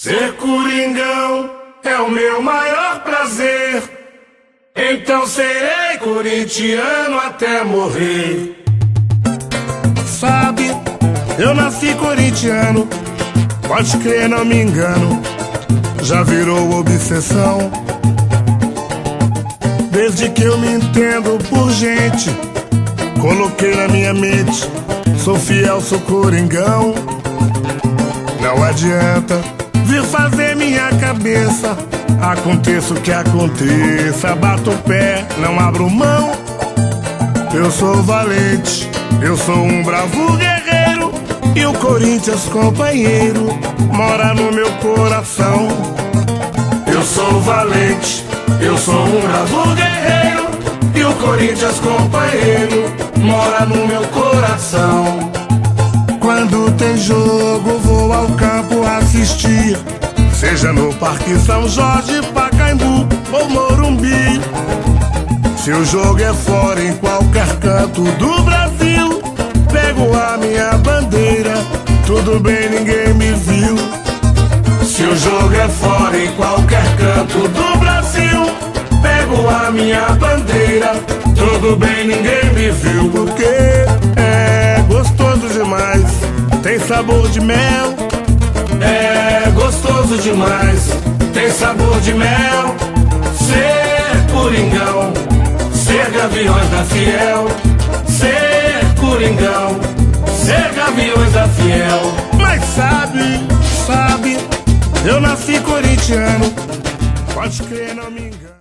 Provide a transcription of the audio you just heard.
Ser coringão é o meu maior prazer, então serei corintiano até morrer. Sabe, eu nasci corintiano, pode crer, não me engano, já virou obsessão. Desde que eu me entendo por gente, coloquei na minha mente, sou fiel, sou coringão. Não adianta vir fazer minha cabeça, aconteça o que aconteça, bato o pé, não abro mão. Eu sou valente, eu sou um bravo guerreiro, e o Corinthians companheiro mora no meu coração. Eu sou valente, eu sou um bravo guerreiro, e o Corinthians companheiro mora no meu coração. Quando tem jogo vou ao campo assistir, seja no Parque São Jorge, Pacaembu ou Morumbi. Se o jogo é fora, em qualquer canto do Brasil, pego a minha bandeira, tudo bem, ninguém me viu. Se o jogo é fora, em qualquer canto do Brasil, pego a minha bandeira, tudo bem, ninguém me viu. Porque é gostoso demais, tem sabor de mel. É gostoso demais, tem sabor de mel. Ser coringão, ser Gaviões da Fiel. Ser coringão, ser Gaviões da Fiel. Mas sabe, eu nasci corintiano, pode crer, não me engano.